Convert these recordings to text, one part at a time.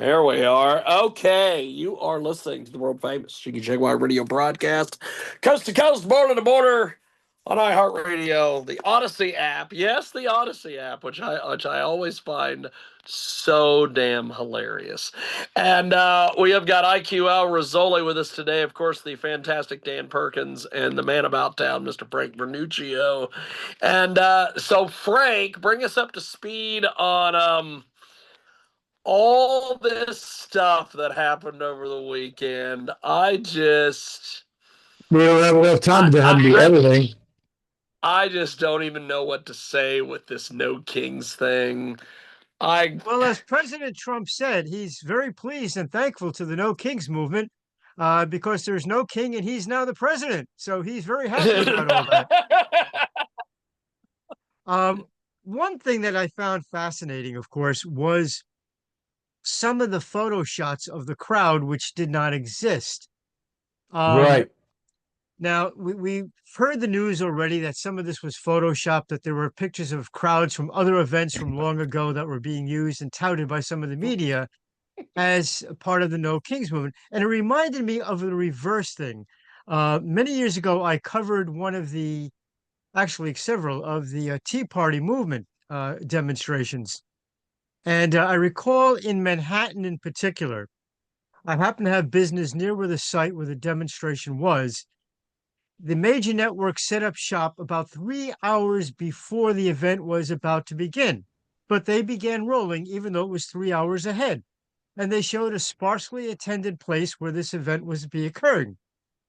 There we are. Okay, you are listening to the world famous Jiggy Jaguar radio broadcast, coast to coast, border to border, on iHeartRadio, the Odyssey app. Yes, the Odyssey app, which I always find so damn hilarious. And we have got IQL Rassooli with us today. Of course, the fantastic Dan Perkins and the man about town, Mr. Frank Vernuccio. And so, Frank, bring us up to speed on all this stuff that happened over the weekend. We don't have enough time I, to have to do I, everything. I just don't even know what to say with this no kings thing. I, Well, as President Trump said, he's very pleased and thankful to the No Kings movement because there's no king and he's now the president. So he's very happy about all that. Um, One thing that I found fascinating, of course, was some of the photo shots of the crowd, which did not exist. Um, Right. Now, we've heard the news already that some of this was photoshopped, that there were pictures of crowds from other events from long ago that were being used and touted by some of the media as a part of the No Kings movement. And it reminded me of the reverse thing. Many years ago, I covered actually several of the Tea Party movement demonstrations. And I recall in Manhattan in particular, I happened to have business near where the site where the demonstration was. The major network set up shop about 3 hours before the event was about to begin, but they began rolling even though it was 3 hours ahead. And they showed a sparsely attended place where this event was to be occurring.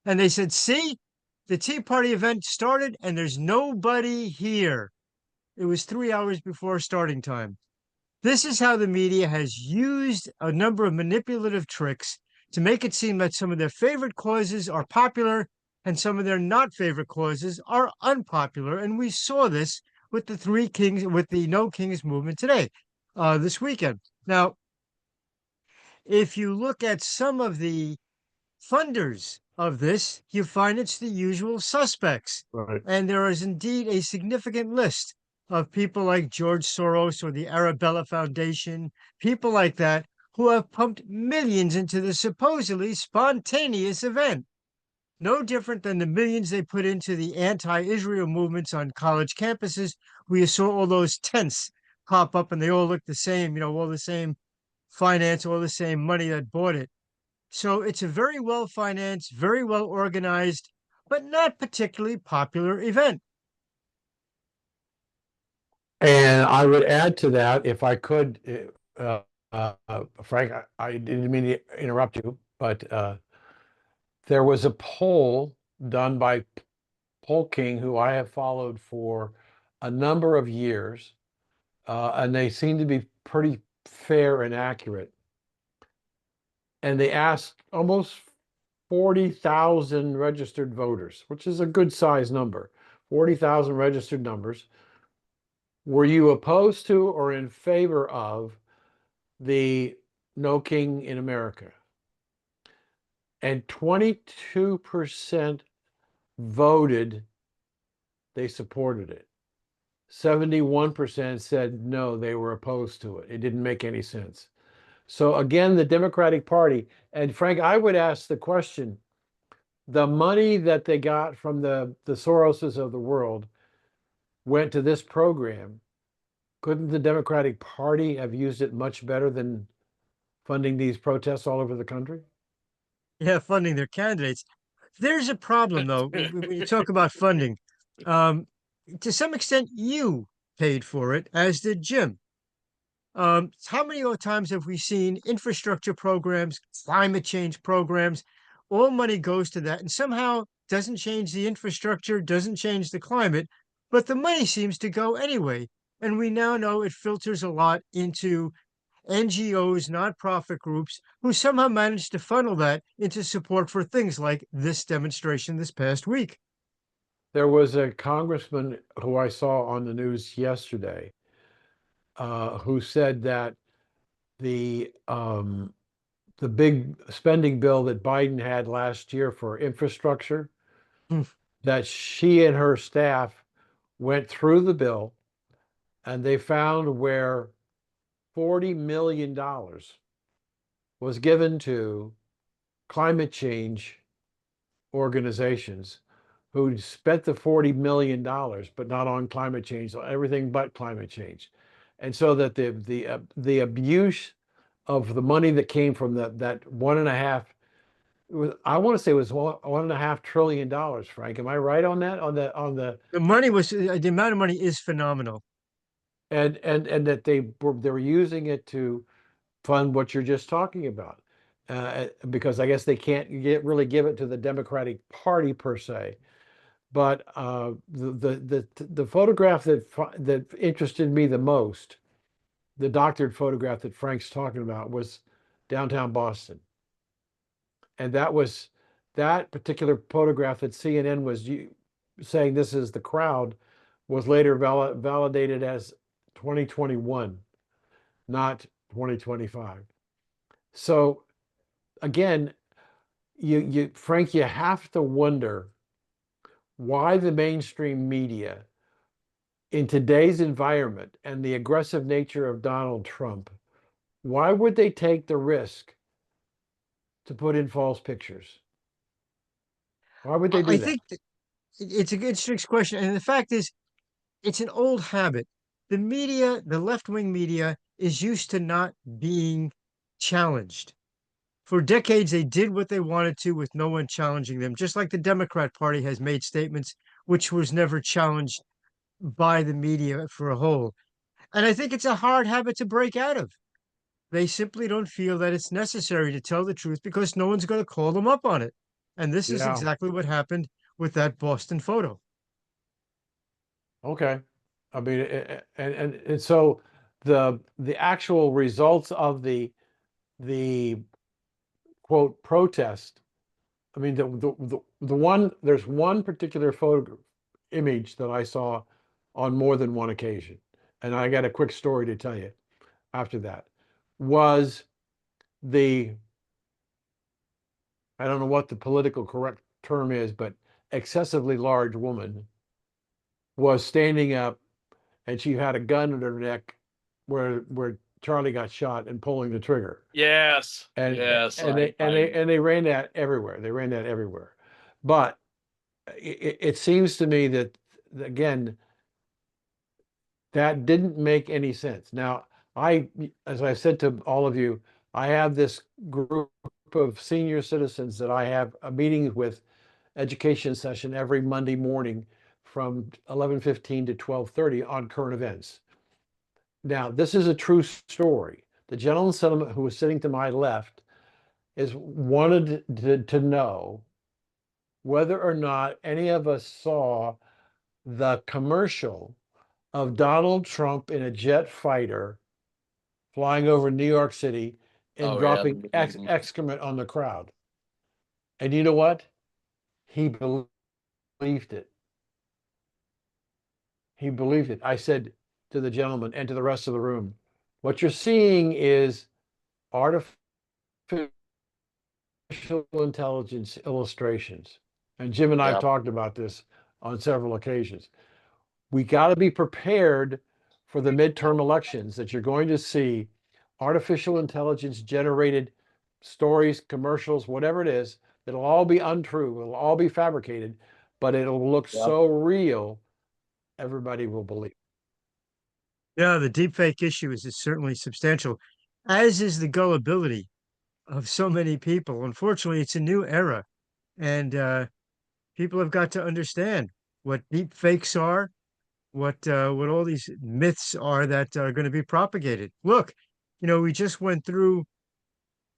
And they said, see, the Tea Party event started and there's nobody here. It was 3 hours before starting time. This is how the media has used a number of manipulative tricks to make it seem that some of their favorite causes are popular and some of their not favorite causes are unpopular. And we saw this with the Three Kings, with the No Kings movement today, this weekend. Now, if you look at some of the funders of this, you find it's the usual suspects. Right. And there is indeed a significant list of people like George Soros or the Arabella Foundation, people like that, who have pumped millions into the supposedly spontaneous event. No different than the millions they put into the anti Israel movements on college campuses, where you saw all those tents pop up and they all look the same, all the same finance, all the same money that bought it. So it's a very well financed, very well organized, but not particularly popular event. And I would add to that, if I could, Frank, I didn't mean to interrupt you, but there was a poll done by Poll King, who I have followed for a number of years, and they seem to be pretty fair and accurate. And they asked almost 40,000 registered voters, which is a good size number, 40,000 registered numbers. Were you opposed to or in favor of the No King in America? And 22% voted they supported it. 71% said no, they were opposed to it. It didn't make any sense. So again, the Democratic Party, and Frank, I would ask the question, the money that they got from the Soroses of the world went to this program. Couldn't the Democratic Party have used it much better than funding these protests all over the country? Yeah, funding their candidates. There's a problem, though, when you talk about funding. Um, to some extent, you paid for it, as did Jim. How many times have we seen infrastructure programs, climate change programs? All money goes to that and somehow doesn't change the infrastructure, doesn't change the climate, but the money seems to go anyway. And we now know it filters a lot into NGOs, nonprofit groups, who somehow managed to funnel that into support for things like this demonstration this past week. There was a congressman who I saw on the news yesterday who said that the um, the big spending bill that Biden had last year for infrastructure, Hmm. that she and her staff went through the bill and they found where $40 million was given to climate change organizations who spent the $40 million, but not on climate change, everything but climate change. And so that the abuse of the money that came from that 1.5, I want to say it was $1.5 trillion, Frank. Am I right on that? The money was the amount of money is phenomenal. And that they were using it to fund what you're just talking about. Because I guess they can't really give it to the Democratic Party per se. But the photograph that interested me the most, the doctored photograph that Frank's talking about, was downtown Boston. And that particular photograph that CNN was saying this is the crowd, was later validated as 2021, not 2025. So again, Frank, you have to wonder why the mainstream media, in today's environment and the aggressive nature of Donald Trump, why would they take the risk to put in false pictures? Why would they I do that? think that it's a good strict question. And the fact is, it's an old habit. The media, the left-wing media, is used to not being challenged. For decades, they did what they wanted to with no one challenging them, just like the Democrat Party has made statements which was never challenged by the media for a whole. And I think it's a hard habit to break out of. They simply don't feel that it's necessary to tell the truth because no one's going to call them up on it. And this is Yeah. exactly what happened with that Boston photo. Okay. I mean, and so the actual results of the quote protest. I mean, the one, there's one particular photo image that I saw on more than one occasion, and I got a quick story to tell you after that. Was the, I don't know what the political correct term is, but excessively large woman was standing up, and she had a gun at her neck where Charlie got shot, and pulling the trigger. Yes. And Yes. they ran that everywhere. They ran that everywhere. But it seems to me that, again, that didn't make any sense. Now, as I said to all of you, I have this group of senior citizens that I have a meeting with, education session every Monday morning from 11:15 to 12:30 on current events. Now, this is a true story. The gentleman who was sitting to my left wanted to know whether or not any of us saw the commercial of Donald Trump in a jet fighter flying over New York City and Oh yeah. dropping excrement on the crowd. And you know what? He believed it. He believed it. I said to the gentleman and to the rest of the room, what you're seeing is artificial intelligence illustrations. And Jim and I have Yeah. talked about this on several occasions. We got to be prepared for the midterm elections, that you're going to see artificial intelligence generated stories, commercials, whatever it is. It'll all be untrue. It'll all be fabricated, but it'll look Yeah. so real, everybody will believe. Yeah, the deepfake issue is certainly substantial, as is the gullibility of so many people. Unfortunately, it's a new era, and people have got to understand what deep fakes are, what all these myths are that are going to be propagated. Look, we just went through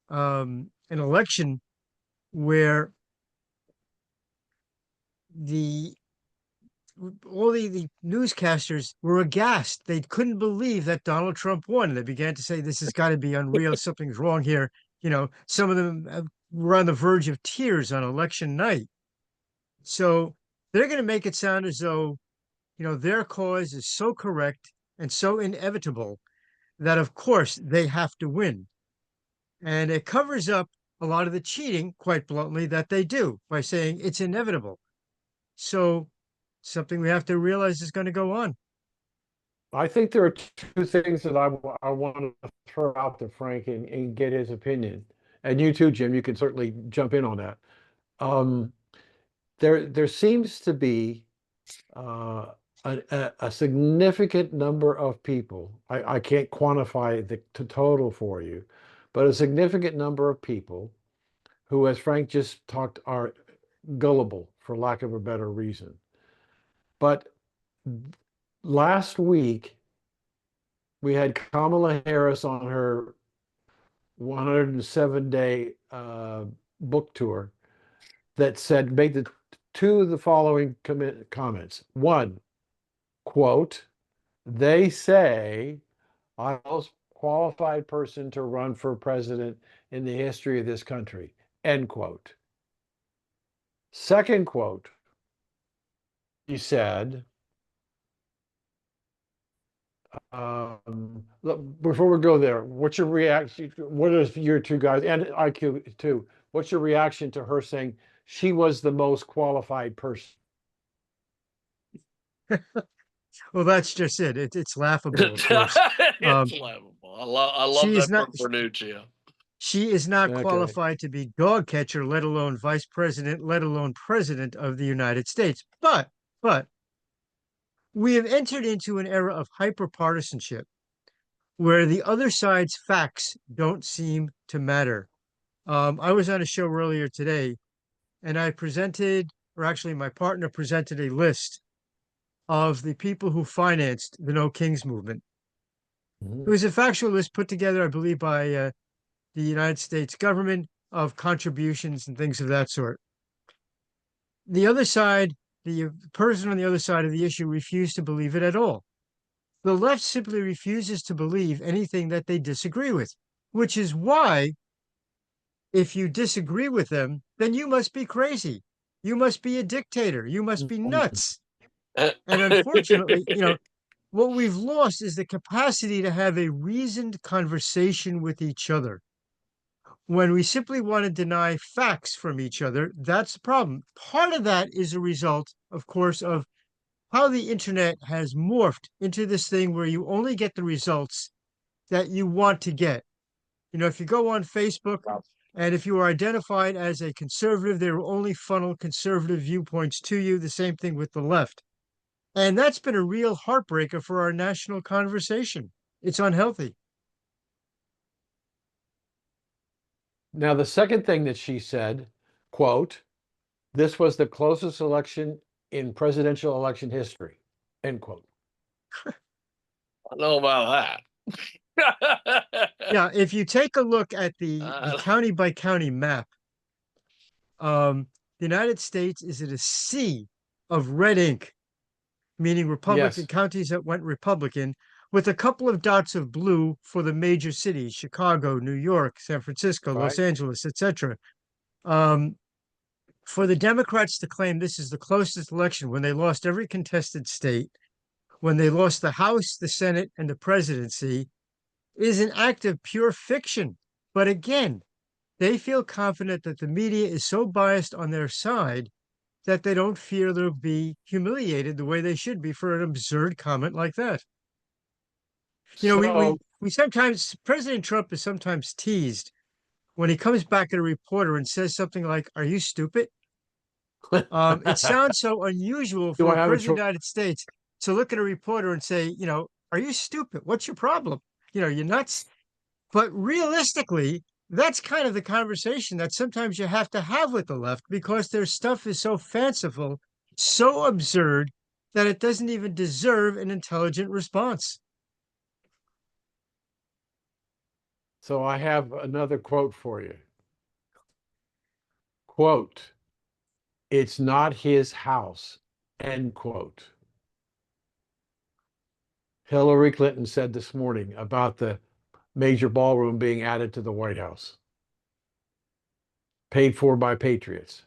an election where the all the newscasters were aghast. They couldn't believe that Donald Trump won. They began to say, "This has got to be unreal. Something's wrong here." Some of them were on the verge of tears on election night. So they're going to make it sound as though, their cause is so correct and so inevitable that, of course, they have to win. And it covers up a lot of the cheating, quite bluntly, that they do by saying it's inevitable. So something we have to realize is going to go on. I think there are two things that I want to throw out to Frank and get his opinion. And you too, Jim, you can certainly jump in on that. Um, there seems to be uh, a significant number of people. I can't quantify the total for you, but a significant number of people who, as Frank just talked, are gullible, for lack of a better reason. But last week, we had Kamala Harris on her 107-day book tour that said, made two of the following comments. One, quote, they say I'm the most qualified person to run for president in the history of this country, end quote. Second quote, he said, before we go there, what's your reaction? What is your two guys and IQ too? What's your reaction to her saying she was the most qualified person? Well, that's just it. It's laughable, of course. It's laughable. I love She is that not from Vernuccio. she is not Okay. qualified to be dog catcher, let alone vice president, let alone president of the United States. But we have entered into an era of hyperpartisanship where the other side's facts don't seem to matter. I was on a show earlier today and I presented, or actually my partner presented a list of the people who financed the No Kings movement. It Mhm. was a factual list put together, I believe, by the United States government of contributions and things of that sort. The other side, the person on the other side of the issue refused to believe it at all. The left simply refuses to believe anything that they disagree with, which is why, if you disagree with them, then you must be crazy. You must be a dictator. You must be nuts. And unfortunately, what we've lost is the capacity to have a reasoned conversation with each other. When we simply want to deny facts from each other, that's the problem. Part of that is a result, of course, of how the internet has morphed into this thing where you only get the results that you want to get. If you go on Facebook and if you are identified as a conservative, they will only funnel conservative viewpoints to you. The same thing with the left. And that's been a real heartbreaker for our national conversation. It's unhealthy. Now, the second thing that she said, quote, this was the closest election in presidential election history, end quote. I know about that. Yeah, if you take a look at the Uh, county by county map, the United States is in a sea of red ink, meaning Republican Yes, counties that went Republican, with a couple of dots of blue for the major cities, Chicago, New York, San Francisco, Los right. Angeles, etc. Um, for the Democrats to claim this is the closest election when they lost every contested state, when they lost the House, the Senate, and the presidency, is an act of pure fiction. But again, they feel confident that the media is so biased on their side that they don't fear they'll be humiliated the way they should be for an absurd comment like that. So, We sometimes President Trump is sometimes teased when he comes back at a reporter and says something like, "Are you stupid?" It sounds so unusual do for I a have a president of choice? the United States to look at a reporter and say, "Are you stupid? What's your problem? You're nuts." But realistically, that's kind of the conversation that sometimes you have to have with the left because their stuff is so fanciful, so absurd that it doesn't even deserve an intelligent response. So I have another quote for you. Quote, it's not his house, end quote. Hillary Clinton said this morning about the major ballroom being added to the White House, paid for by patriots.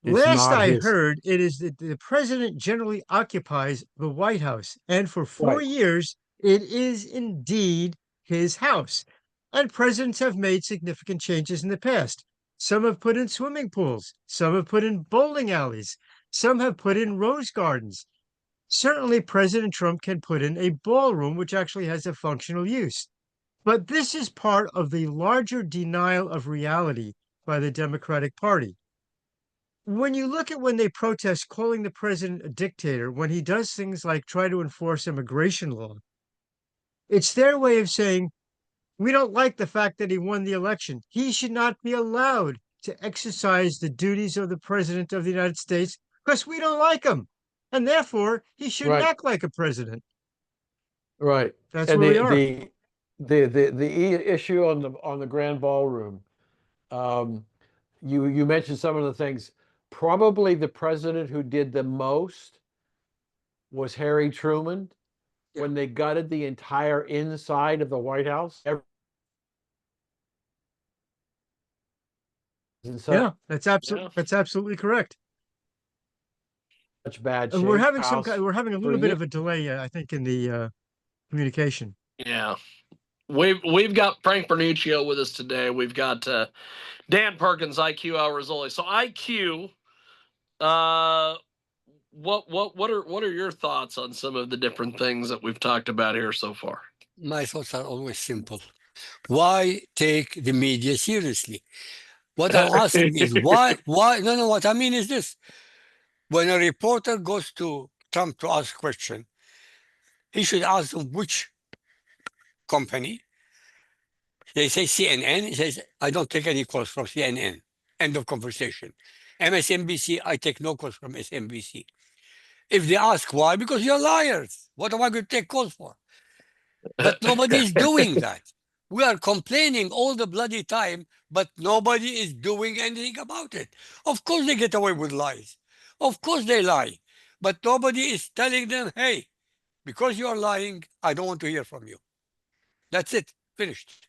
It's Last not I his. heard, it is that the president generally occupies the White House. And for 4 years, it is indeed his house. And presidents have made significant changes in the past. Some have put in swimming pools, some have put in bowling alleys, some have put in rose gardens. Certainly, President Trump can put in a ballroom, which actually has a functional use. But this is part of the larger denial of reality by the Democratic Party. When you look at when they protest calling the president a dictator, when he does things like try to enforce immigration law, it's their way of saying, we don't like the fact that he won the election. He should not be allowed to exercise the duties of the president of the United States because we don't like him. And therefore, he shouldn't Right. act like a president. Right. That's And where we are. the issue on the grand ballroom, um, you mentioned some of the things. Probably the president who did the most was Harry Truman when they gutted the entire inside of the White House. Yeah, that's Yeah. absolutely correct. Such bad And we're shape. having House we're having a for little bit years. of a delay, I think, in the communication. Yeah. We've got Frank Vernuccio with us today. We've got Dan Perkins, IQ Rassooli. So IQ, what are your thoughts on some of the different things that we've talked about here so far? My thoughts are always simple. Why take the media seriously? What I'm asking is why? No, what I mean is this. When a reporter goes to Trump to ask a question, he should ask them which company. They say CNN. He says, I don't take any calls from CNN. End of conversation. MSNBC, I take no calls from MSNBC. If they ask why, because you're liars. What am I going to take calls for? But nobody is doing that. We are complaining all the bloody time, but nobody is doing anything about it. Of course they get away with lies. Of course they lie. But nobody is telling them, hey, because you're lying, I don't want to hear from you. That's it. Finished.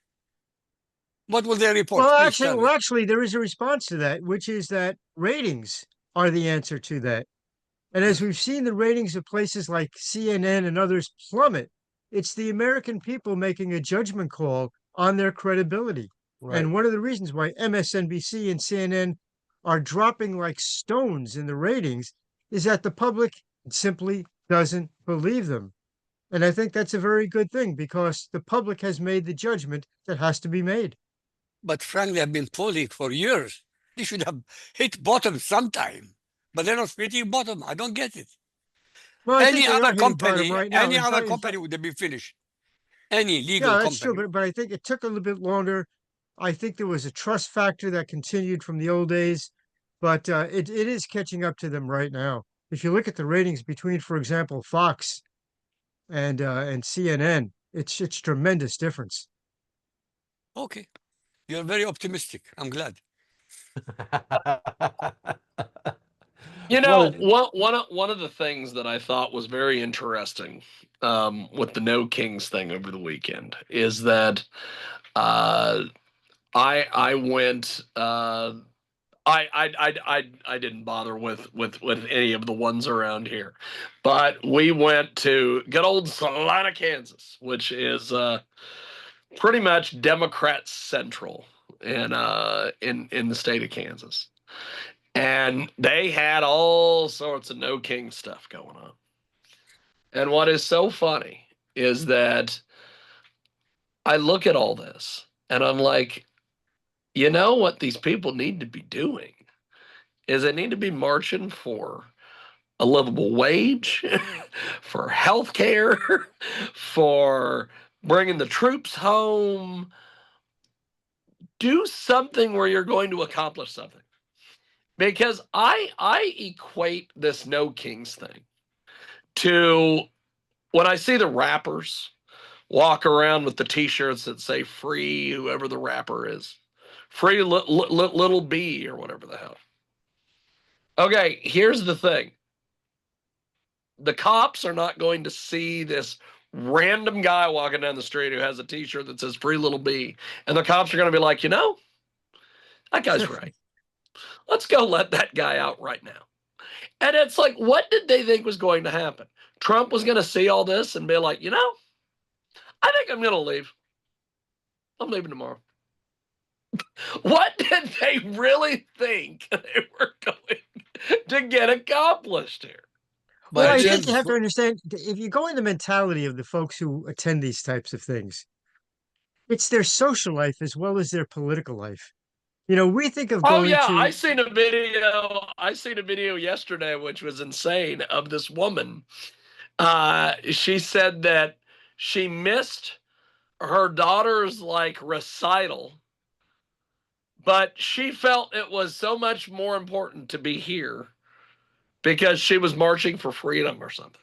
What will they report? Well, Please tell me. actually, there is a response to that, which is that ratings are the answer to that. And as we've seen the ratings of places like CNN and others plummet, it's the American people making a judgment call on their credibility. Right. And one of the reasons why MSNBC and CNN are dropping like stones in the ratings is that the public simply doesn't believe them. And I think that's a very good thing because the public has made the judgment that has to be made. But frankly, I've been polling for years. They should have hit bottom sometime. But they're not hitting bottom. I don't get it. Well, I think Any they other are hitting bottom company, right now. any In other fact, company would have been finished. Any legal yeah, that's true. company. But I think it took a little bit longer. I think there was a trust factor that continued from the old days, but it is catching up to them right now. If you look at the ratings between, for example, Fox and CNN, it's tremendous difference. Okay. You're very optimistic. I'm glad. You Well, know, one of the things that I thought was very interesting with the No Kings thing over the weekend is that I went I didn't bother with any of the ones around here, but we went to good old Salina, Kansas, which is pretty much Democrat central in the state of Kansas. And they had all sorts of No King stuff going on. And what is so funny is that I look at all this and I'm like, you know what these people need to be doing is they need to be marching for a livable wage, for health care, for bringing the troops home. Do something where you're going to accomplish something. Because I equate this No Kings thing to when I see the rappers walk around with the T-shirts that say "Free whoever the rapper is, free little B" or whatever the hell. Okay, here's the thing: the cops are not going to see this random guy walking down the street who has a T-shirt that says "Free little B," and the cops are going to be like, you know, that guy's right. Let's go let that guy out right now. And it's like, what did they think was going to happen? Trump was going to see all this and be like, you know, I think I'm going to leave. I'm leaving tomorrow. What did they really think they were going to get accomplished here? Well, But I think you James, have to understand if you go in the mentality of the folks who attend these types of things, it's their social life as well as their political life. You know, we think of Oh going yeah, I to, seen a video. I seen a video yesterday, which was insane, of this woman. She said that she missed her daughter's like recital, but she felt it was so much more important to be here because she was marching for freedom or something.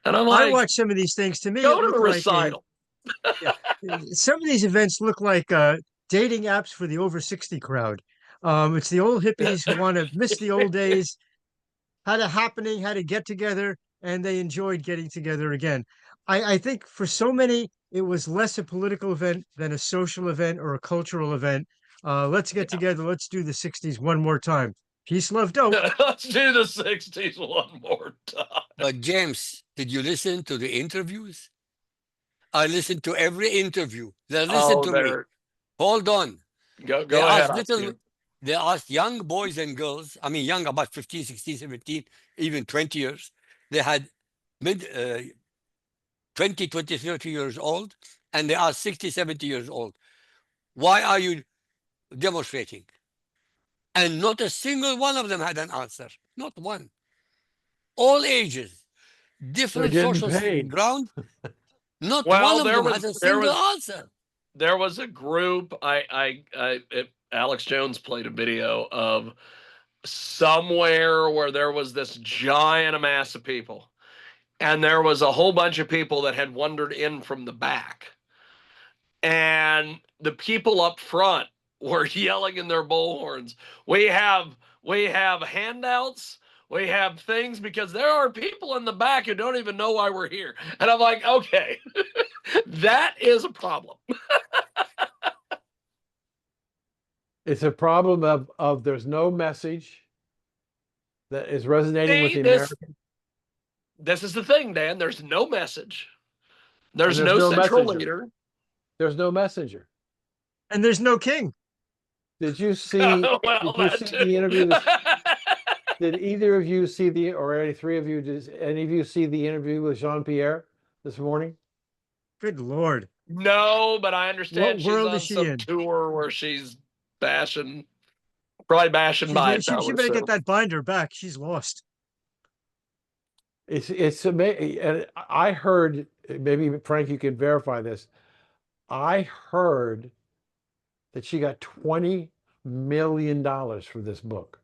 And I'm I like, watch some of these things. To me, it go to the looked like a, recital. yeah, some of these events look like dating apps for the over 60 crowd. It's the old hippies who want to miss the old days, had a happening, had a get together, and they enjoyed getting together again. I think for so many, it was less a political event than a social event or a cultural event. Let's get together. Let's do the 60s one more time. Peace, love, dope. Let's do the 60s one more time. but James, did you listen to the interviews? I listened to every interview. They listened Oh, to me. there. Hold on. They Go ahead. asked little, they asked young boys and girls, I mean, young, about 15, 16, 17, even 20 years. They had mid 20, 20, 30 years old, and they are 60, 70 years old. Why are you demonstrating? And not a single one of them had an answer. Not one. All ages, They're different getting social paid. ground. Not one Well, of them has a single answer. there was a group. Alex Jones played a video of somewhere where there was this giant mass of people, and there was a whole bunch of people that had wandered in from the back, and the people up front were yelling in their bullhorns, we have handouts, we have things, because there are people in the back who don't even know why we're here. And I'm like, okay, that is a problem. It's a problem of there's no message that is resonating with See, the American, this is the thing, Dan. There's no message. and There's there's no no central messenger. leader. There's no messenger. And there's no king. Did you see? Well, Did you that see the interview? Did either of you see the, or any three of you, did any of you see the interview with Jean-Pierre this morning? Good Lord. No, but I What understand she's world is on she some in? tour where she's bashing, probably bashing Biden, I She would better get assume. that binder back. She's lost. It's amazing. And I heard, maybe Frank, you can verify this. I heard that she got $20 million for this book.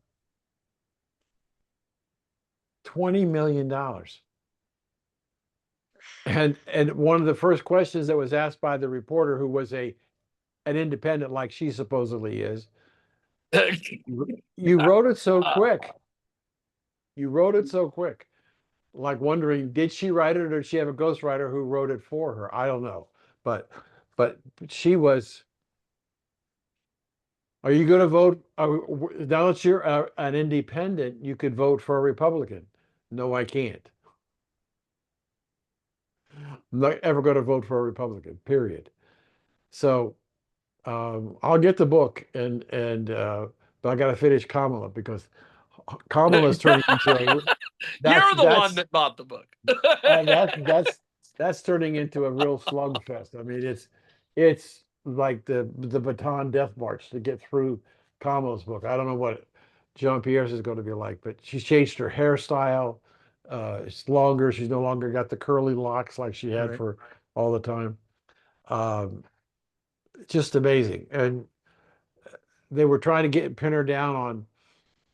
$20 million. And one of the first questions that was asked by the reporter, who was an independent like she supposedly is, you wrote it so quick. You wrote it so quick. Like wondering, did she write it or did she have a ghostwriter who wrote it for her? I don't know. But she was. Are you going to vote? Now that you're an independent, you could vote for a Republican. No, I can't. I'm not ever going to vote for a Republican, period. So I'll get the book, but I got to finish Kamala, because Kamala's turning into a You're the one that bought the book. that's turning into a real slugfest. I mean, it's like the baton death march to get through Kamala's book. I don't know what Jean-Pierre's is going to be like, but she's changed her hairstyle. It's longer. She's no longer got the curly locks like she had Right. for all the time. Just amazing. And they were trying to pin her down on,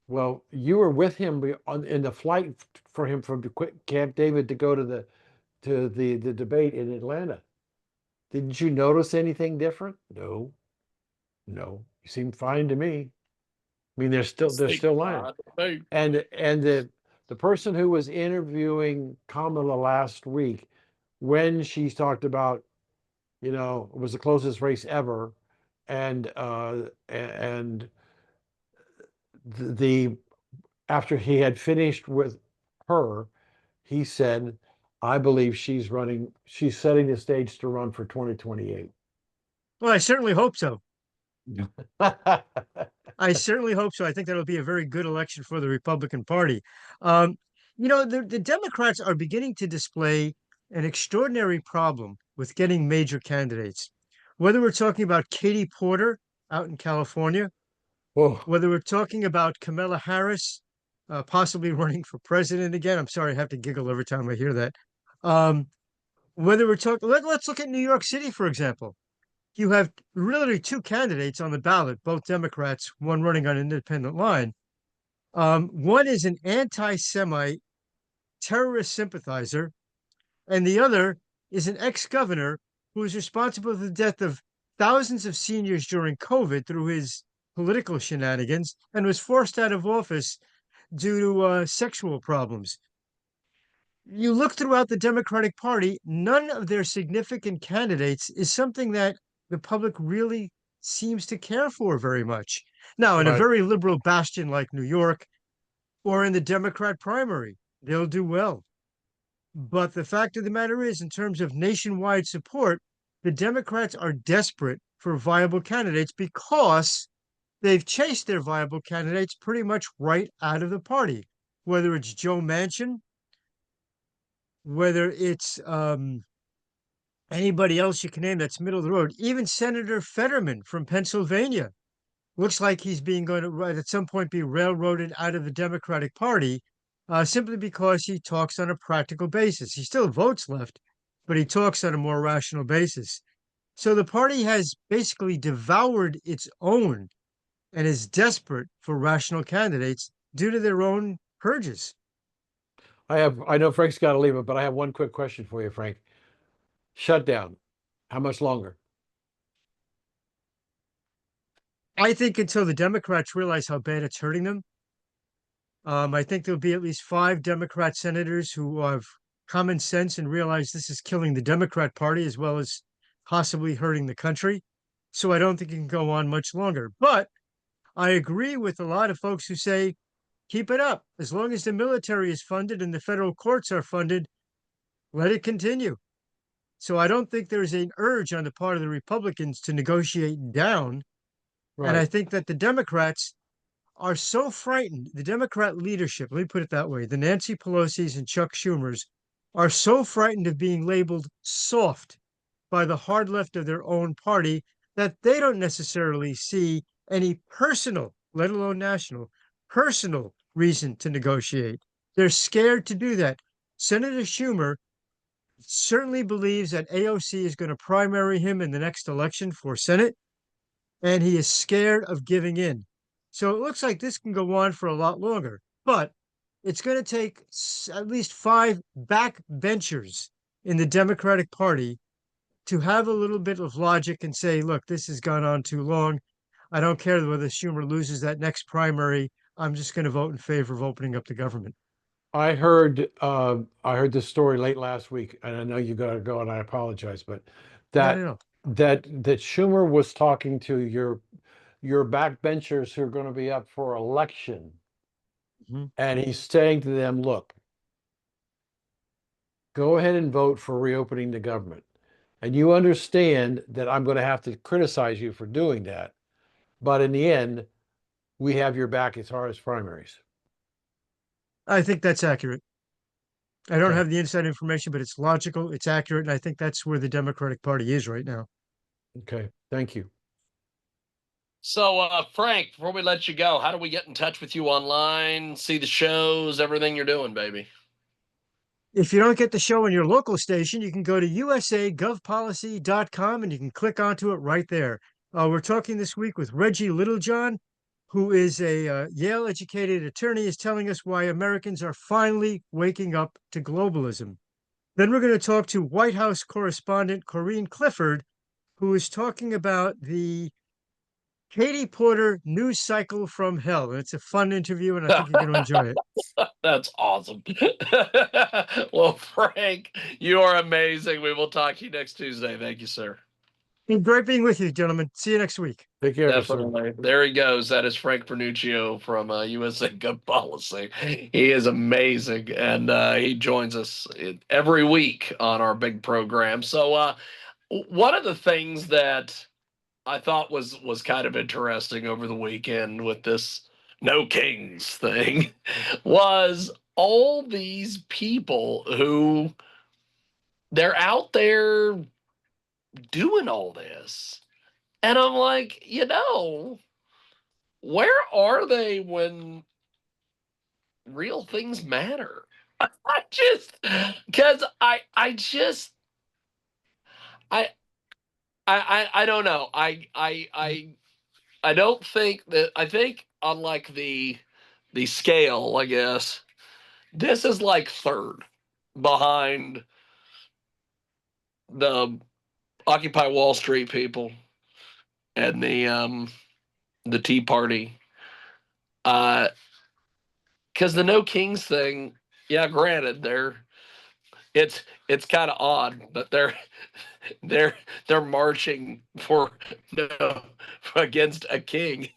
well, you were with him in the flight for him from Camp David to go to the debate in Atlanta. Didn't you notice anything different? No, no. You seem fine to me. I mean, they're still lying. And the person who was interviewing Kamala last week, when she talked about, it was the closest race ever, and the after he had finished with her, he said, I believe she's setting the stage to run for 2028. Well, I certainly hope so. I certainly hope so. I think that'll be a very good election for the Republican Party. You know, the Democrats are beginning to display an extraordinary problem with getting major candidates. Whether we're talking about Katie Porter out in California, Oh, whether we're talking about Kamala Harris, possibly running for president again. I'm sorry, I have to giggle every time I hear that. Um, whether we're talking, let's look at New York City, for example. You have literally two candidates on the ballot, both Democrats, one running on an independent line. One is an anti-Semite terrorist sympathizer, and the other is an ex-governor who is responsible for the death of thousands of seniors during COVID through his political shenanigans and was forced out of office due to sexual problems. You look throughout the Democratic Party, none of their significant candidates is something that the public really seems to care for very much. Now, in a right. very liberal bastion like New York or in the Democrat primary, they'll do well. But the fact of the matter is, in terms of nationwide support, the Democrats are desperate for viable candidates because they've chased their viable candidates pretty much right out of the party, whether it's Joe Manchin, whether it's anybody else you can name that's middle of the road, even Senator Fetterman from Pennsylvania looks like he's being going to at some point be railroaded out of the Democratic Party simply because he talks on a practical basis. He still votes left, but he talks on a more rational basis. So the party has basically devoured its own and is desperate for rational candidates due to their own purges. I know Frank's got to leave it, but I have one quick question for you, Frank. Shutdown. How much longer? I think until the Democrats realize how bad it's hurting them, I think there'll be at least 5 Democrat senators who have common sense and realize this is killing the Democrat Party as well as possibly hurting the country. So I don't think it can go on much longer. But I agree with a lot of folks who say, keep it up. As long as the military is funded and the federal courts are funded, let it continue. So I don't think there's an urge on the part of the Republicans to negotiate down. And I Right. think that the Democrats are so frightened. The Democrat leadership, let me put it that way, the Nancy Pelosi's and Chuck Schumer's are so frightened of being labeled soft by the hard left of their own party that they don't necessarily see any personal, let alone national, personal reason to negotiate. They're scared to do that. Senator Schumer certainly believes that AOC is going to primary him in the next election for Senate, and he is scared of giving in. So it looks like this can go on for a lot longer, but it's going to take at least 5 backbenchers in the Democratic Party to have a little bit of logic and say, look, this has gone on too long. I don't care whether Schumer loses that next primary. I'm just going to vote in favor of opening up the government. I heard this story late last week, and I know you got to go, and I apologize, but No, that no, no. that Schumer was talking to your backbenchers who are going to be up for election, Mhm. and he's saying to them, "Look, go ahead and vote for reopening the government, and you understand that I'm going to have to criticize you for doing that, but in the end, we have your back as far as primaries." I think that's accurate. I don't Okay. have the inside information, but it's logical, it's accurate, and I think that's where the Democratic Party is right now. Okay. Thank you. So, Frank, before we let you go, how do we get in touch with you online, see the shows, everything you're doing, baby? If you don't get the show on your local station, you can go to usagovpolicy.com and you can click onto it right there. We're talking this week with Reggie Littlejohn, who is a Yale educated attorney, is telling us why Americans are finally waking up to globalism. Then we're going to talk to White House correspondent Corinne Clifford, who is talking about the Katie Porter news cycle from hell. And it's a fun interview, and I think you're going to enjoy it. That's awesome. Well, Frank, you are amazing. We will talk to you next Tuesday. Thank you, sir. Been great being with you, gentlemen. See you next week. Take care, sir. Definitely. There he goes. That is Frank Vernuccio from USA Gun Policy. He is amazing, and he joins us every week on our big program. So, one of the things that I thought was kind of interesting over the weekend with this no kings thing was all these people who they're out there doing all this. And I'm like, where are they when real things matter? I just, because I, I don't know. I don't think that, I think on like the scale, I guess, this is like third behind the Occupy Wall Street people and the Tea Party. Because the No Kings thing, yeah, granted, it's kind of odd, but they're marching for no against a king.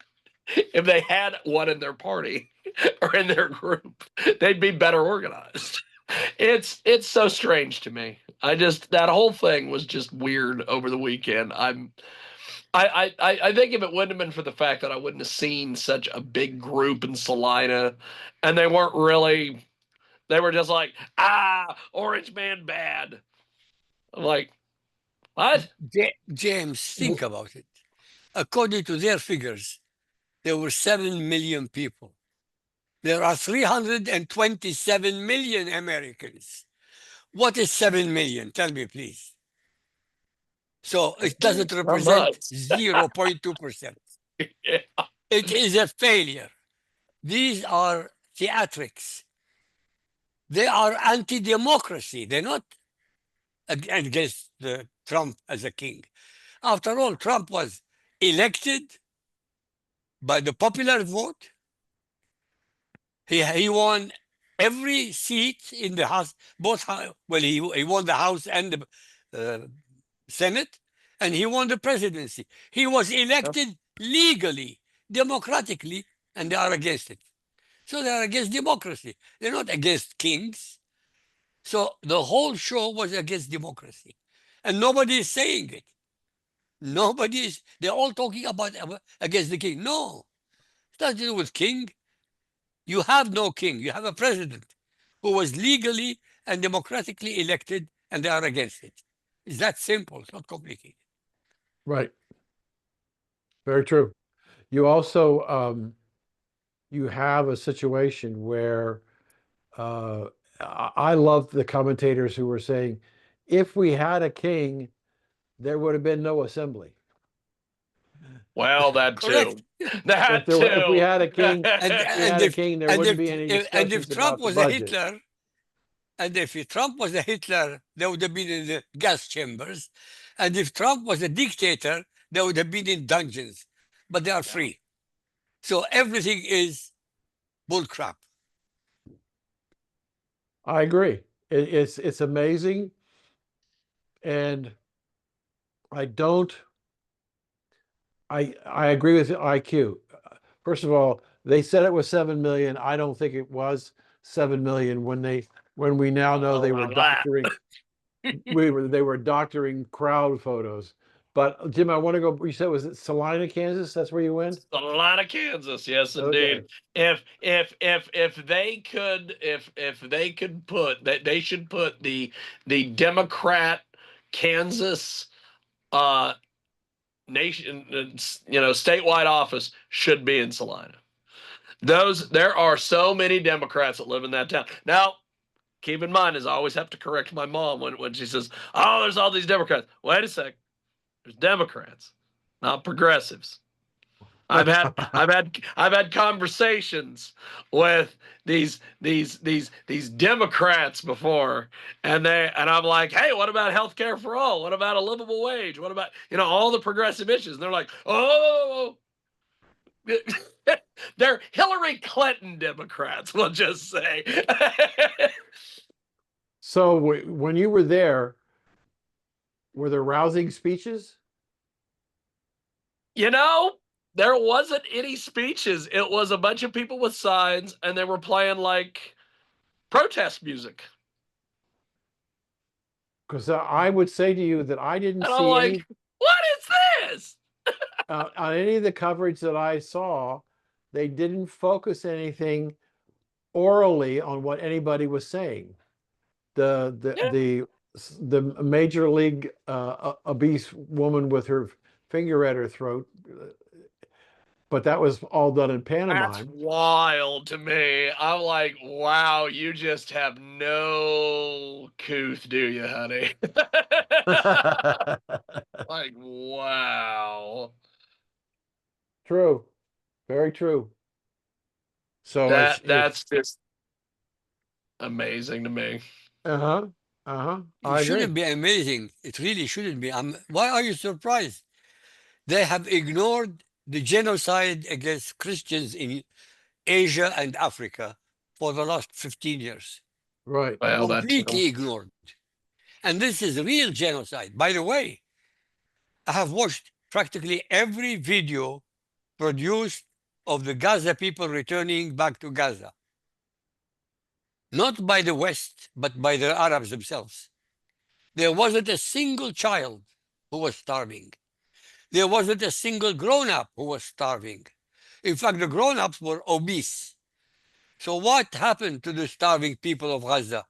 If they had one in their party or in their group, they'd be better organized. It's so strange to me. That whole thing was just weird over the weekend. I think if it wouldn't have been for the fact that I wouldn't have seen such a big group in Salina, and they weren't really, they were just like, Orange Man bad. I'm like, what? James, think about it. According to their figures, there were 7 million people. There are 327 million Americans. What is 7 million? Tell me, please. So it doesn't represent 0.2%. Yeah. It is a failure. These are theatrics. They are anti-democracy. They're not against Trump as a king. After all, Trump was elected by the popular vote. He won every seat in the House, he won the House and the Senate, and he won the presidency. He was elected legally, democratically, and they are against it. So they are against democracy. They're not against kings. So the whole show was against democracy. And nobody is saying it. They're all talking about against the king. No, it's not to do with king. You have no king. You have a president who was legally and democratically elected, and they are against it. It's that simple. It's not complicated. Right. Very true. You also you have a situation where I love the commentators who were saying, if we had a king, there would have been no assembly. Well, that Correct. too. That If we had a king, And there wouldn't be any discussions if Trump about the was a budget. Hitler, and if Trump was a Hitler, they would have been in the gas chambers. And if Trump was a dictator, they would have been in dungeons. But they are free. So everything is bullcrap. I agree. It's amazing, and I don't. I agree with IQ. First of all, they said it was 7 million. I don't think it was 7 million when we now know they were doctoring. They were doctoring crowd photos. But Jim, I want to go. You said, was it Salina, Kansas? That's where you went? Salina, Kansas. Yes, indeed. Okay. If they could put that, they should put the Democrat Kansas nation, statewide office should be in Salina. There are so many Democrats that live in that town. Now, keep in mind, as I always have to correct my mom when she says, "Oh, there's all these Democrats." Wait a sec. There's Democrats, not progressives. I've had conversations with these Democrats before, and I'm like, hey, what about health care for all? What about a livable wage? What about all the progressive issues? And they're like, oh, they're Hillary Clinton Democrats, we'll just say. So when you were there, were there rousing speeches? There wasn't any speeches. It was a bunch of people with signs, and they were playing like protest music. Because I would say to you that I didn't and see I'm like, any. What is this? On any of the coverage that I saw, they didn't focus anything orally on what anybody was saying. The the Yeah. the the major league obese woman with her finger at her throat, but that was all done in That's pantomime. wild to me. I'm like, wow, you just have no couth, do you, honey? Like, wow. True, very true. So it's That's just amazing to me. uh-huh, uh-huh. It I shouldn't agree. be amazing. It really shouldn't be. Why are you surprised? They have ignored the genocide against Christians in Asia and Africa for the last 15 years. Right. Well, that too. Completely ignored. And this is real genocide. By the way, I have watched practically every video produced of the Gaza people returning back to Gaza. Not by the West, but by the Arabs themselves. There wasn't a single child who was starving. There wasn't a single grown up who was starving. In fact, the grown ups were obese. So, what happened to the starving people of Gaza?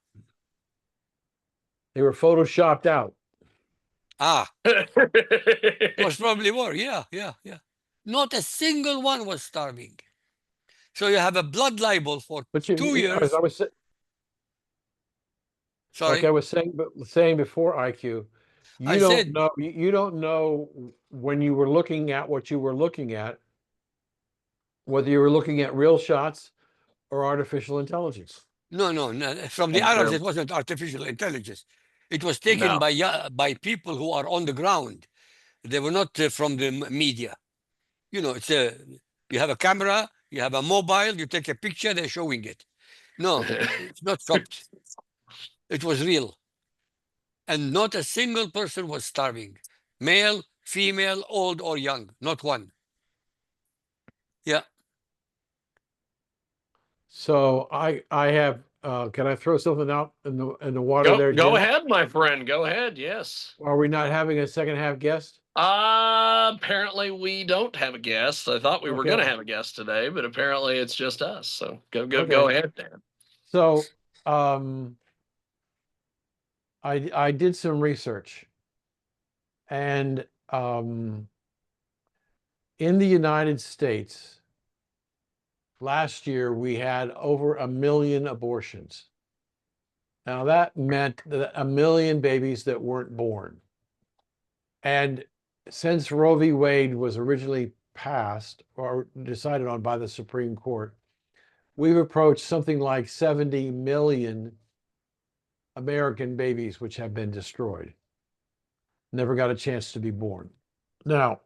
They were photoshopped out. Ah, most probably were. Yeah, yeah, yeah. Not a single one was starving. So, you have a blood libel for But 2 years. like Sorry, I was saying before, IQ, I you don't said, know you don't know when you were looking at what you were looking at, whether you were looking at real shots or artificial intelligence. no, no, no. From the That's Arabs, true. it wasn't artificial intelligence. It was taken No. by people who are on the ground. They were not from the media. You know, you have a camera, you have a mobile, you take a picture, they're showing it. No, it's not chopped. It was real. And not a single person was starving. Male, female, old or young, not one. Yeah. So I have can I throw something out in the water there, Go Jim? ahead, my friend. Go ahead. Yes. Are we not having a second half guest? Apparently we don't have a guest. I thought we were Okay. gonna have a guest today, but apparently it's just us. So go Okay. ahead, Dan. So I did some research, and in the United States last year we had over 1 million abortions. Now that meant that 1 million babies that weren't born. And since Roe v. Wade was originally passed or decided on by the Supreme Court, we've approached something like 70 million American babies which have been destroyed, never got a chance to be born. Now,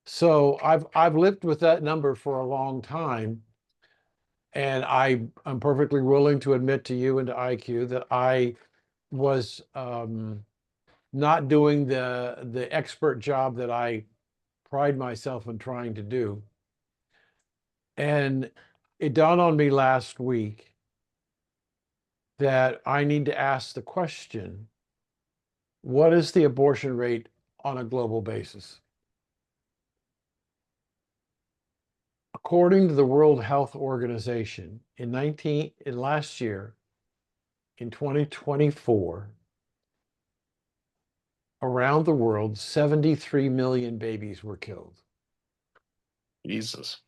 so I've lived with that number for a long time, and I'm perfectly willing to admit to you and to IQ that I was not doing the expert job that I pride myself in trying to do. And it dawned on me last week that I need to ask the question, what is the abortion rate on a global basis? According to the World Health Organization, in last year, in 2024, around the world, 73 million babies were killed. Jesus.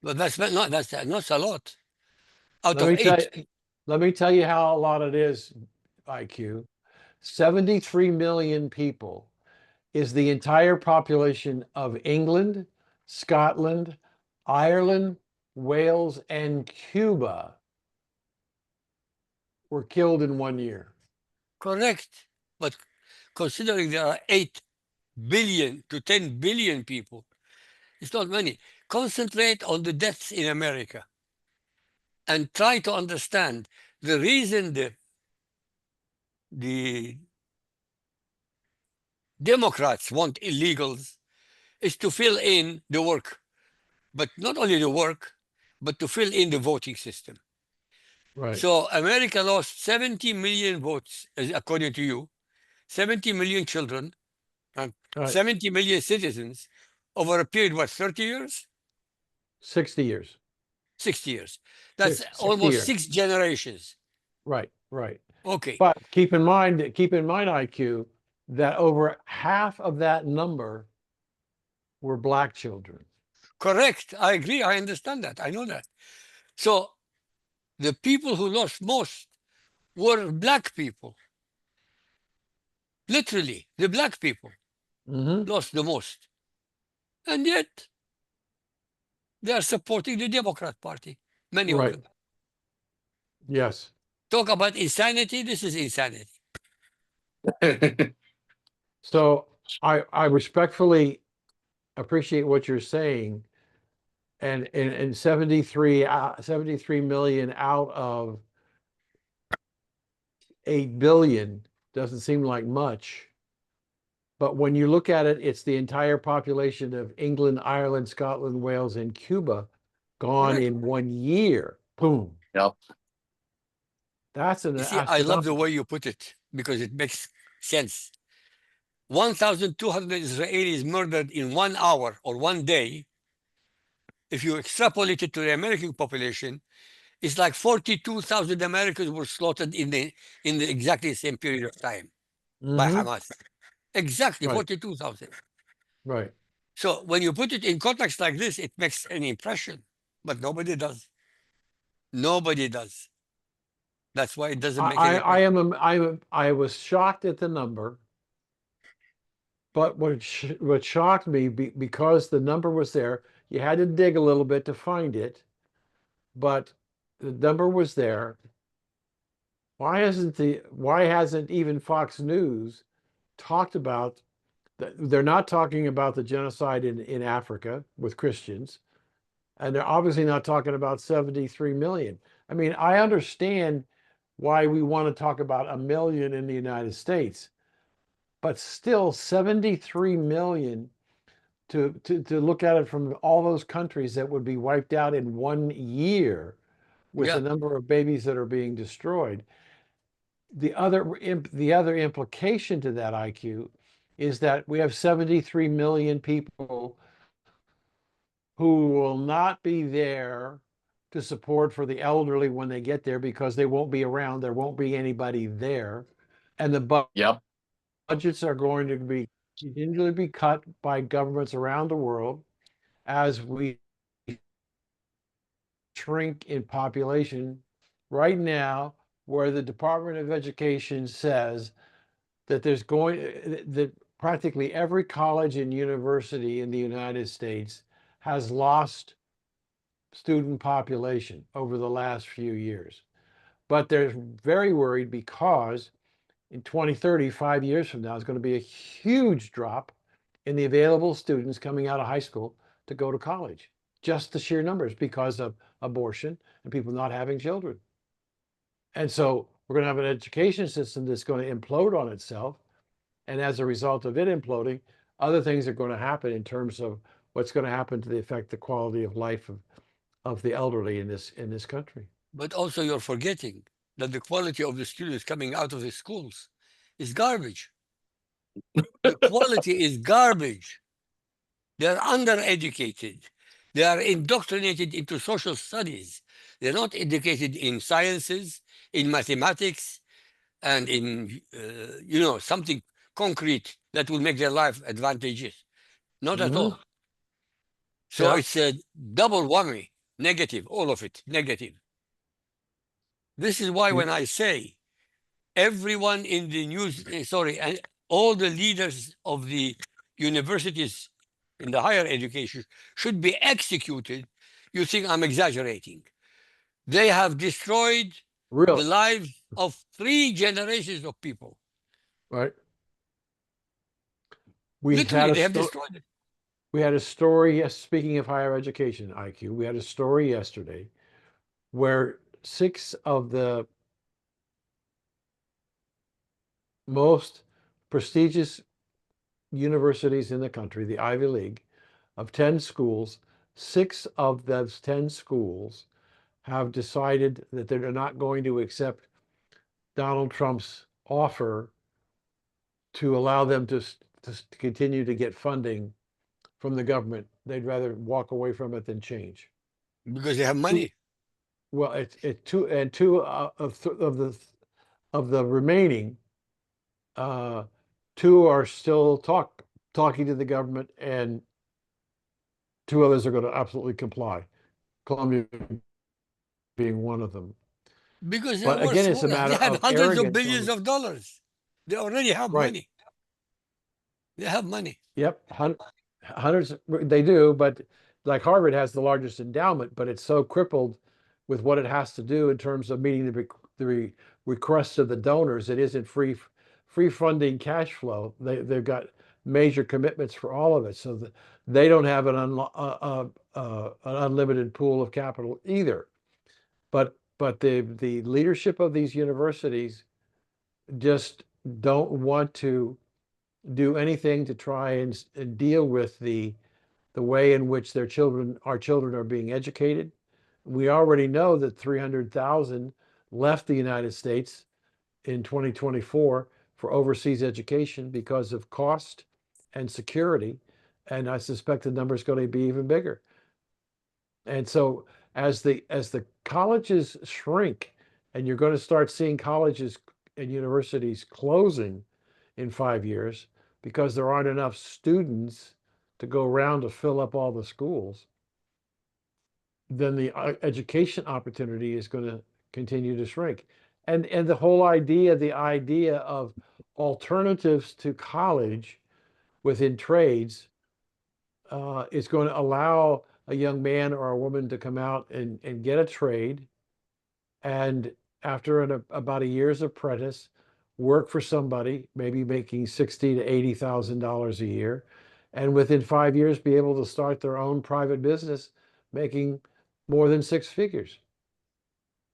But that's not a lot. Out Let of me tell 8. you, let me tell you how a lot it is, IQ. 73 million people is the entire population of England, Scotland, Ireland, Wales, and Cuba were killed in 1 year. Correct. But considering there are 8 billion to 10 billion people, it's not many. Concentrate on the deaths in America and try to understand the reason the Democrats want illegals is to fill in the work, but not only the work, but to fill in the voting system. Right. So America lost 70 million votes, according to you, 70 million children, and Right. 70 million citizens over a period, what, 30 years? 60 years. 60 years. That's 60 almost years. 6 generations. Right, right. Okay, But keep in mind, IQ, that over half of that number were black children. correct. I agree. I understand that. I know that. So the people who lost most were black people. Literally, the black people Hmm. lost the most. And yet, they are supporting the Democrat Party, many of Right. them. Yes. Talk about insanity. This is insanity. So I respectfully appreciate what you're saying. And 73 million out of 8 billion doesn't seem like much. But when you look at it, it's the entire population of England, Ireland, Scotland, Wales, and Cuba gone Correct. in 1 year. Boom. Yep. That's an You see, I love the astronomical. way you put it because it makes sense. 1,200 Israelis murdered in 1 hour or 1 day. If you extrapolate it to the American population, it's like 42,000 Americans were slaughtered in the exactly same period of time by Hmm. Hamas. Exactly Right, 42,000. right. So when you put it in context like this, it makes an impression, but nobody does. Nobody does. That's why it doesn't make any I impression. am I was shocked at the number, but what shocked me because the number was there, you had to dig a little bit to find it, but the number was there. Why hasn't even Fox News talked about they're not talking about the genocide in Africa with Christians, and they're obviously not talking about 73 million. I mean, I understand why we want to talk about a million in the United States, but still 73 million to look at it from all those countries that would be wiped out in 1 year with the Yeah. number of babies that are being destroyed. The other implication to that, IQ, is that we have 73 million people who will not be there to support for the elderly when they get there because they won't be around. There won't be anybody there. And the Yep. budgets are going to be continually be cut by governments around the world as we shrink in population. Right now, where the Department of Education says that that practically every college and university in the United States has lost student population over the last few years. But they're very worried because in 2030, 5 years from now, is going to be a huge drop in the available students coming out of high school to go to college. Just the sheer numbers because of abortion and people not having children. And so we're going to have an education system that's going to implode on itself. And as a result of it imploding, other things are going to happen in terms of what's going to happen to the quality of life of the elderly in this country. But also you're forgetting that the quality of the students coming out of the schools is garbage. The quality is garbage. They're undereducated. They are indoctrinated into social studies. They're not educated in sciences, in mathematics, and in something concrete that will make their life advantageous. Not at Hmm. all. So Yeah. it's a double whammy, negative, all of it, negative. This is why when I say everyone in the news, and all the leaders of the universities in the higher education should be executed, you think I'm exaggerating. They have destroyed the Really, lives of 3 generations of people. right? We had Literally, a they have story. destroyed it. We had a story. Yes, speaking of higher education, IQ, we had a story yesterday where 6 of the most prestigious universities in the country, the Ivy League, of 10 schools, 6 of those 10 schools have decided that they're not going to accept Donald Trump's offer to allow them to continue to get funding from the government. They'd rather walk away from it than change. Because they have money. Well, it's two and two of the remaining, uh, two are still talking to the government, and two others are going to absolutely comply. Colombia being one of them. Because they're But worth again, it's a they matter have of hundreds of arrogance billions of dollars. They already have right. money. They have money. Yep, hundreds they do, but like Harvard has the largest endowment, but it's so crippled with what it has to do in terms of meeting the requests of the donors. It isn't free funding cash flow. They've got major commitments for all of it, so that they don't have an unlimited pool of capital either. But the leadership of these universities just don't want to do anything to try and deal with the way in which our children are being educated. We already know that 300,000 left the United States in 2024 for overseas education because of cost and security. And I suspect the number is going to be even bigger. And so as the colleges shrink, and you're going to start seeing colleges and universities closing in 5 years because there aren't enough students to go around to fill up all the schools, then the education opportunity is going to continue to shrink. And the idea of alternatives to college within trades is going to allow a young man or a woman to come out and get a trade, and after about a year's apprentice, work for somebody, maybe making $60,000 to $80,000 a year, and within 5 years be able to start their own private business, making more than six figures.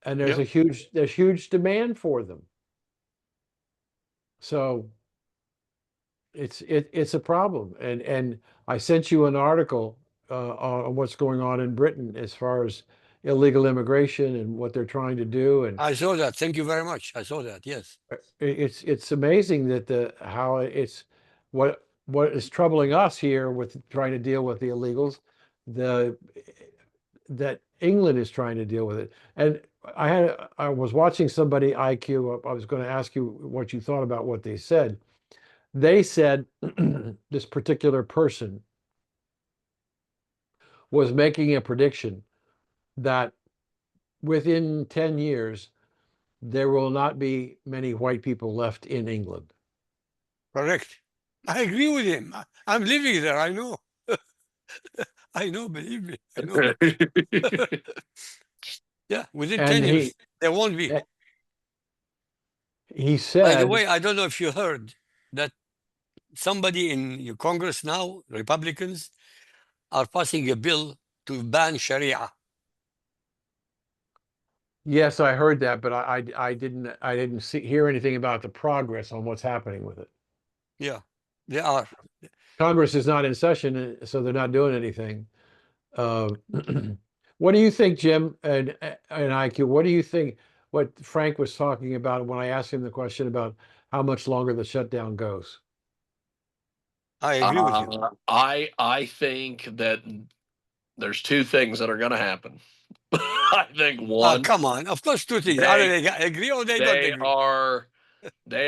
And there's huge demand for them. So it's a problem. And I sent you an article on what's going on in Britain as far as illegal immigration and what they're trying to do. And I saw that. Thank you very much. I saw that. Yes. it's amazing that how it's what is troubling us here with trying to deal with the illegals, the that England is trying to deal with it. And I was watching somebody IQ. I was going to ask you what you thought about what they said. They said this particular person was making a prediction that within 10 years, there will not be many white people left in England. Correct. I agree with him. I'm living there. I know. I know. Believe me. I know. Yeah. Within 10 And years, there won't be. he By the said, way, I don't know if you heard that somebody in your Congress now, Republicans, are passing a bill to ban Sharia. yes, I heard that, but I didn't hear anything about the progress on what's happening with it. Yeah, they are. Congress is not in session, so they're not doing anything. What do you think, Jim and IQ? What do you think? What Frank was talking about when I asked him the question about how much longer the shutdown goes? I agree with him. I think that there's two things that are going to happen. I think one, Come on. Of course, two things. Either they agree or they don't they agree.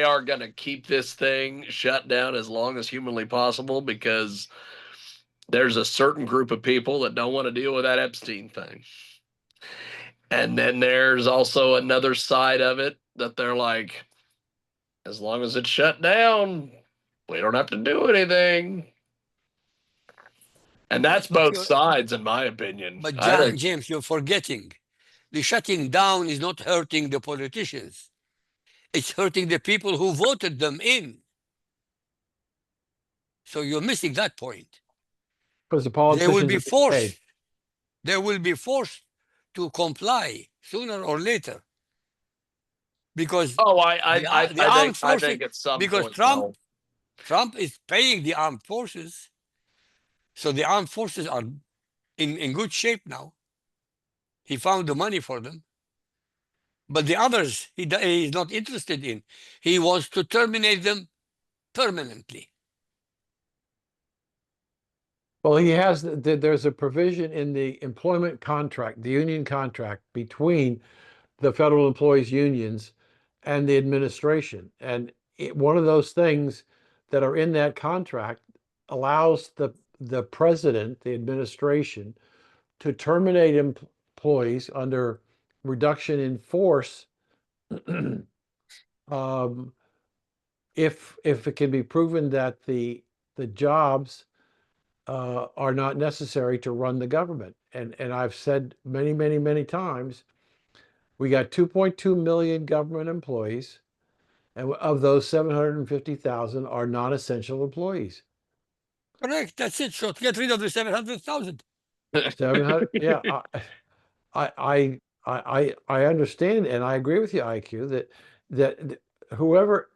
are going to keep this thing shut down as long as humanly possible, because there's a certain group of people that don't want to deal with that Epstein thing. And then there's also another side of it that they're like, as long as it's shut down, we don't have to do anything. And that's both sides, in my opinion. But I think, James, you're forgetting. The shutting down is not hurting the politicians. It's hurting the people who voted them in. So you're missing that point. Because the They will politicians be are being paid. forced. They will be forced to comply sooner or later. Because the armed forces, I think at some because point, Trump is paying the armed forces. So the armed forces are in good shape now. He found the money for them. But the others, he is not interested in. He wants to terminate them permanently. Well, he has, there's a provision in the employment contract, the union contract between the federal employees unions and the administration. And one of those things that are in that contract allows the president, the administration, to terminate employees under reduction in force um, if it can be proven that the jobs are not necessary to run the government. And I've said many, many, many times, we got 2.2 million government employees, and of those 750,000 are non-essential employees. Correct. That's it. So to get rid of the 700,000. 700, yeah. I understand, and I agree with you, IQ, that whoever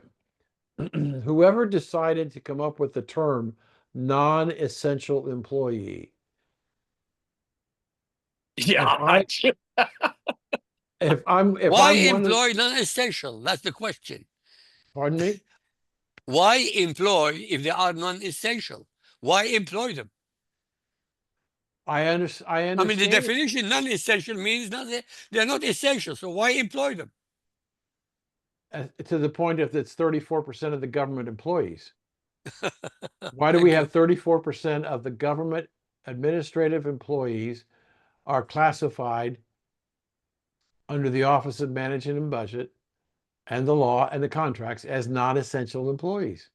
whoever decided to come up with the term non-essential employee, Yeah. if Why I'm one of, employ non-essential? That's the question. pardon me, Why employ if they are non-essential? Why employ them? I I mean, the understand it. definition non-essential means they're not essential. So why employ them? To the point if it's 34% of the government employees. Why do we Thank you. have 34% of the government administrative employees are classified under the Office of Management and Budget and the law and the contracts as non-essential employees?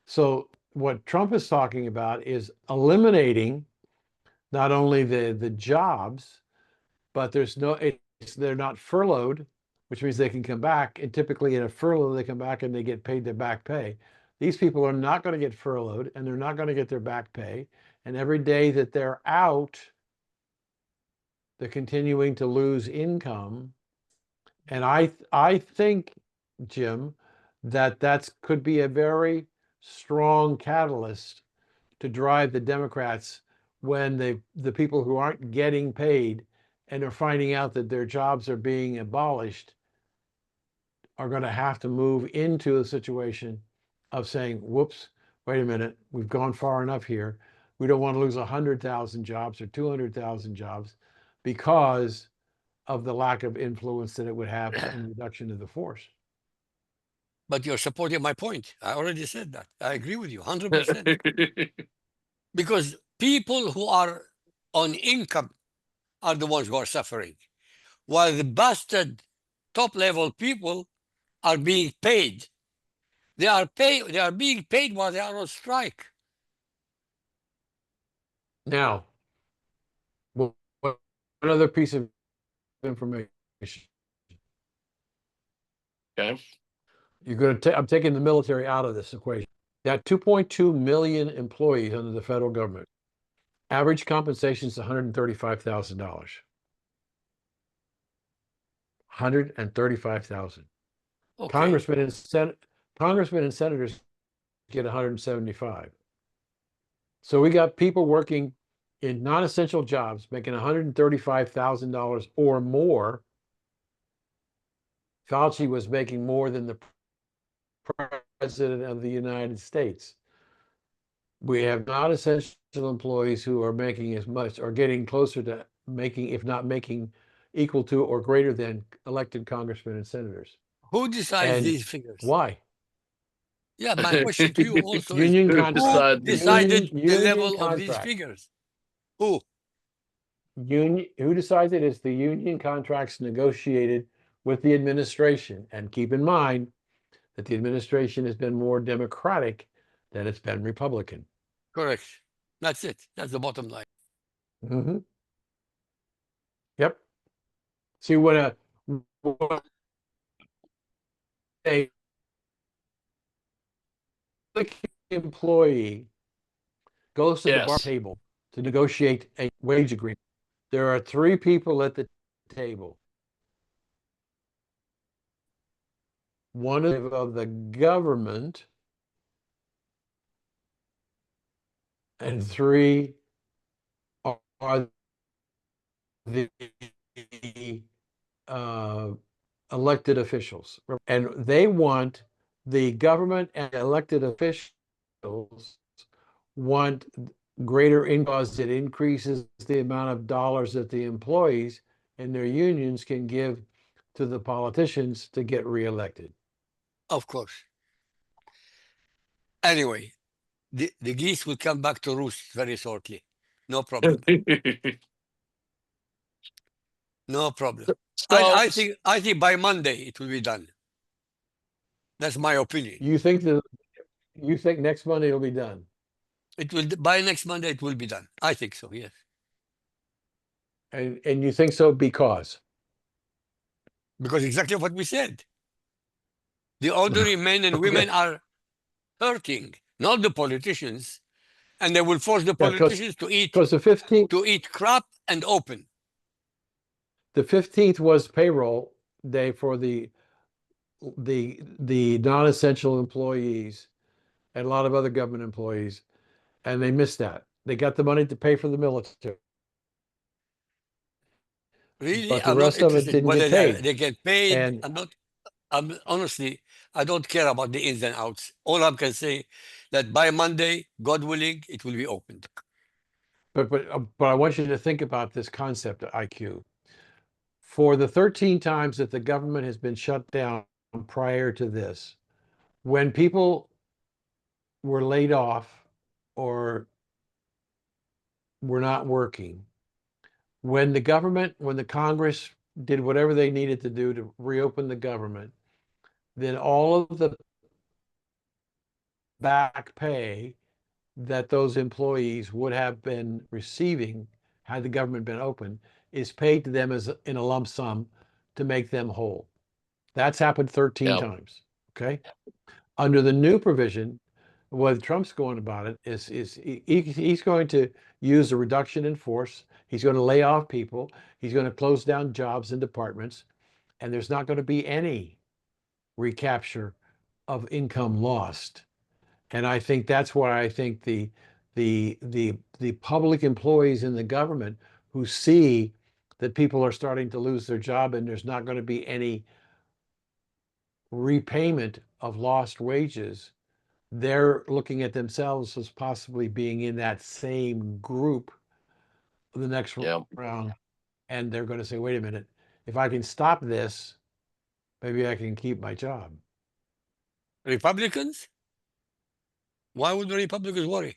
So what Trump is talking about is eliminating not only the jobs, but they're not furloughed, which means they can come back. And typically in a furlough, they come back and they get paid their back pay. These people are not going to get furloughed and they're not going to get their back pay. And every day that they're out, they're continuing to lose income. And I think, Jim, that could be a very strong catalyst to drive the Democrats when the people who aren't getting paid and are finding out that their jobs are being abolished are going to have to move into a situation of saying, whoops, wait a minute, we've gone far enough here. We don't want to lose 100,000 jobs or 200,000 jobs because of the lack of influence that it would have in reduction of the force. But you're supporting my point. I already said that. I agree with you 100%. Because people who are on income are the ones who are suffering, while the bastard top level people are being paid. They are being paid while they are on strike. Now, another piece of information. Okay. I'm taking the military out of this equation. That 2.2 million employees under the federal government, average compensation is $135,000. $135,000. Okay. Congressmen and senators get 175. So we got people working in non-essential jobs making $135,000 or more. Fauci was making more than the president of the United States. We have non-essential employees who are making as much or getting closer to making, if not making, equal to or greater than elected congressmen and senators. Who decides And these figures? why? Yeah, my question to you also is, Union who contract. decided the Union level of these contract. figures? Who? Who decides it? Is the union contracts negotiated with the administration. And keep in mind that the administration has been more Democratic than it's been Republican. Correct. That's it. That's the bottom line. Mm-hmm. Yep. See what a employee goes to the bar table to negotiate a wage agreement. There are three people at the table. One of the government, and three are the elected officials. And they want the government and elected officials want greater income, it increases the amount of dollars that the employees and their unions can give to the politicians to get reelected. Of course. Anyway, the geese will come back to roost very shortly. No problem. No problem. So, I think by Monday it will be done. That's my opinion. You think next Monday it'll be done? It will by next Monday it will be done. I think so, yes. And you think so because? Because exactly what we said. The ordinary men and women are hurting, not the politicians. And they will force the politicians to eat because the 15th crap and open. The 15th was payroll day for the non-essential employees and a lot of other government employees, and they missed that. They got the money to pay for the military. Really, but the I'm rest not of it interested didn't whether get paid. they get paid. And I'm honestly, I don't care about the ins and outs. All I can say that by Monday, God willing, it will be opened. but I want you to think about this concept of IQ. For the 13 times that the government has been shut down prior to this, when people were laid off or were not working, when the Congress did whatever they needed to do to reopen the government, then all of the back pay that those employees would have been receiving had the government been open is paid to them as in a lump sum to make them whole. That's happened 13 times. Okay. Under the new provision, what Trump's going about it is he's going to use a reduction in force. He's going to lay off people. He's going to close down jobs and departments, and there's not going to be any recapture of income lost. And I think that's why I think the public employees in the government who see that people are starting to lose their job and there's not going to be any repayment of lost wages, they're looking at themselves as possibly being in that same group the next round. And they're going to say, wait a minute, if I can stop this, maybe I can keep my job. Republicans? Why would the Republicans worry?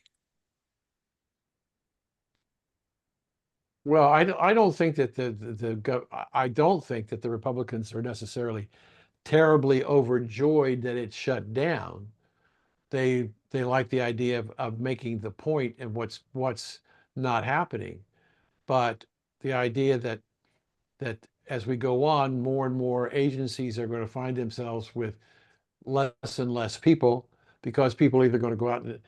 Well, I don't think that I don't think that the Republicans are necessarily terribly overjoyed that it's shut down. They like the idea of making the point and what's not happening. But the idea that as we go on, more and more agencies are going to find themselves with less and less people because people are either going to go out and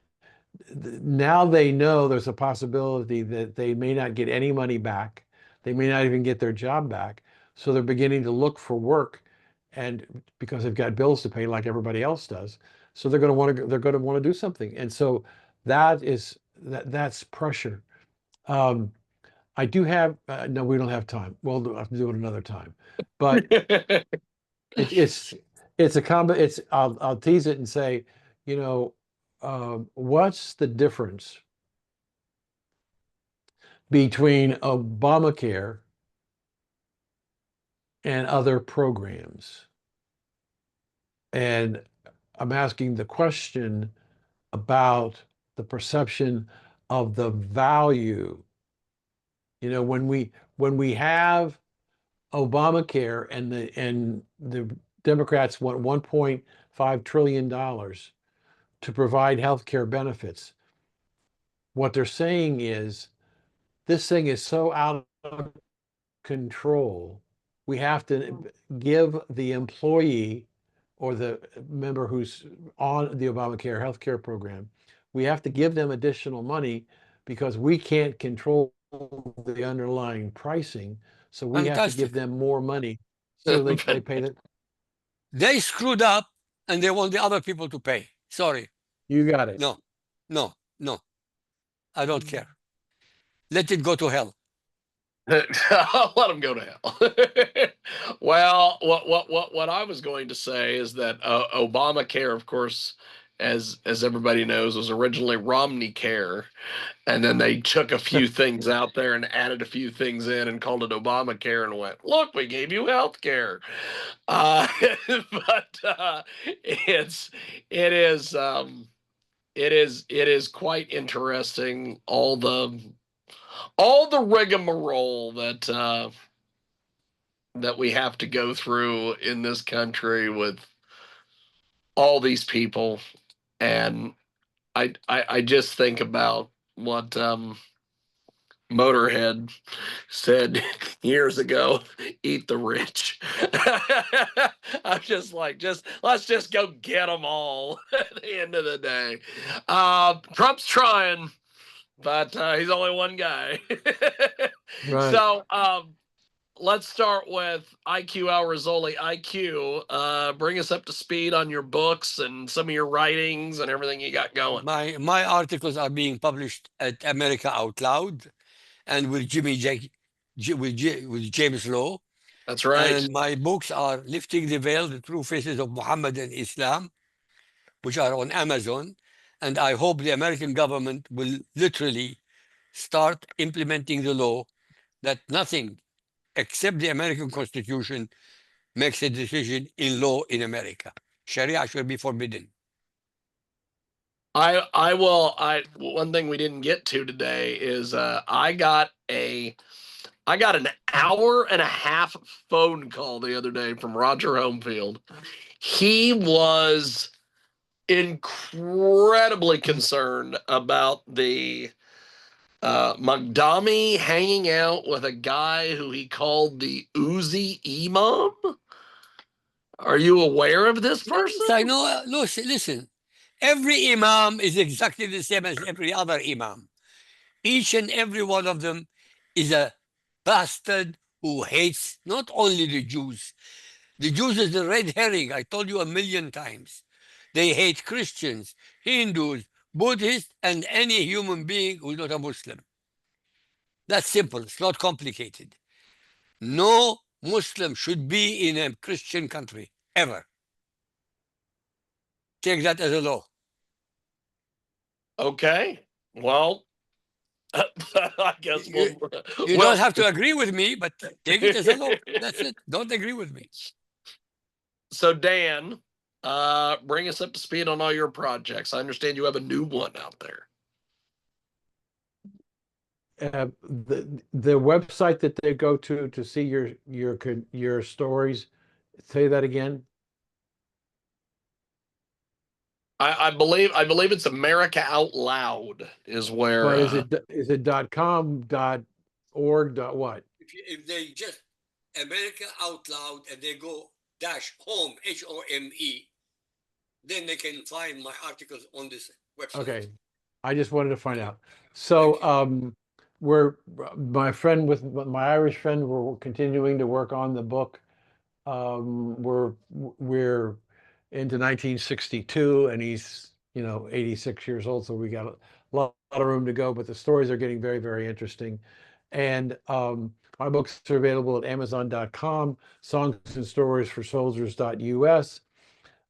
now they know there's a possibility that they may not get any money back. They may not even get their job back. So they're beginning to look for work, and because they've got bills to pay like everybody else does. So they're going to want to do something. And so that's pressure. I do have no, we don't have time. We'll have to do it another time. But it's a combo. I'll tease it and say, what's the difference between Obamacare and other programs? And I'm asking the question about the perception of the value. When we have Obamacare and the Democrats want $1.5 trillion to provide health care benefits, what they're saying is this thing is so out of control, we have to give the employee or the member who's on the Obamacare health care program, we have to give them additional money because we can't control the underlying pricing. So we have to give them more money so they pay that. They screwed up and they want the other people to pay. Sorry. You got it. No. I don't care. Let it go to hell. I'll let them go to hell. Well, what I was going to say is that Obamacare, of course, as everybody knows, was originally Romney Care, and then they took a few things out there and added a few things in and called it Obamacare and went, look, we gave you health care. But it is quite interesting, all the rigmarole that we have to go through in this country with all these people. And I just think about what Motorhead said years ago, eat the rich. I'm just like, let's just go get them all at the end of the day. Trump's trying, but he's only one guy. Right. So let's start with IQ Al Rassooli. IQ, bring us up to speed on your books and some of your writings and everything you got going. My articles are being published at America Out Loud and with with James Lowe. That's right. And my books are Lifting the Veil, The True Faces of Muhammad and Islam, which are on Amazon. And I hope the American government will literally start implementing the law that nothing except the American Constitution makes a decision in law in America. Sharia should be forbidden. One thing we didn't get to today is I got an hour and a half phone call the other day from Roger Homefield. He was incredibly concerned about the Magdami hanging out with a guy who he called the Uzi Imam. Are you aware of this person? Yes, I know. Listen. Every imam is exactly the same as every other imam. Each and every one of them is a bastard who hates not only the Jews. The Jews is the red herring. I told you 1,000,000 times. They hate Christians, Hindus, Buddhists, and any human being who's not a Muslim. That's simple. It's not complicated. No Muslim should be in a Christian country, ever. Take that as a law. Okay. Well, I guess You don't have to agree with me, but take it as a law. That's it. Don't agree with me. So, Dan, bring us up to speed on all your projects. I understand you have a new one out there. The website that they go to see your stories, say that again. I believe it's America Out Loud is where. But is it .com, .org, .what? If they just America Out Loud and they go -home, HOME, then they can find my articles on this website. Okay, I just wanted to find out. So my Irish friend, we're continuing to work on the book. We're into 1962, and he's 86 years old, so we got a lot of room to go. But the stories are getting very, very interesting, and my books are available at Amazon.com, Songs and Stories for Soldiers.us.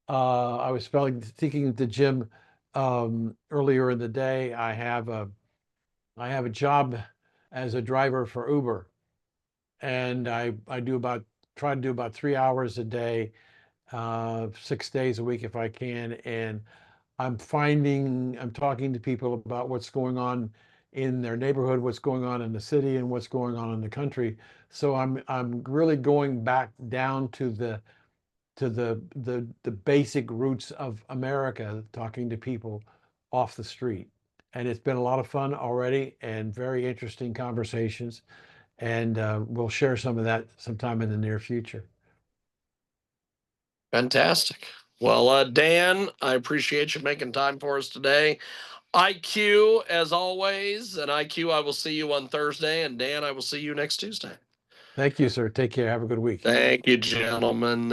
I was speaking to Jim earlier in the day. I have a job as a driver for Uber, and I try to do about 3 hours a day, 6 days a week if I can. And I'm talking to people about what's going on in their neighborhood, what's going on in the city, and what's going on in the country. So I'm really going back down to the basic roots of America, talking to people off the street. And it's been a lot of fun already and very interesting conversations. And we'll share some of that sometime in the near future. Fantastic. Well, Dan, I appreciate you making time for us today. IQ, as always, and IQ, I will see you on Thursday, and Dan, I will see you next Tuesday. Thank you, sir. Take care. Have a good week. Thank you, gentlemen.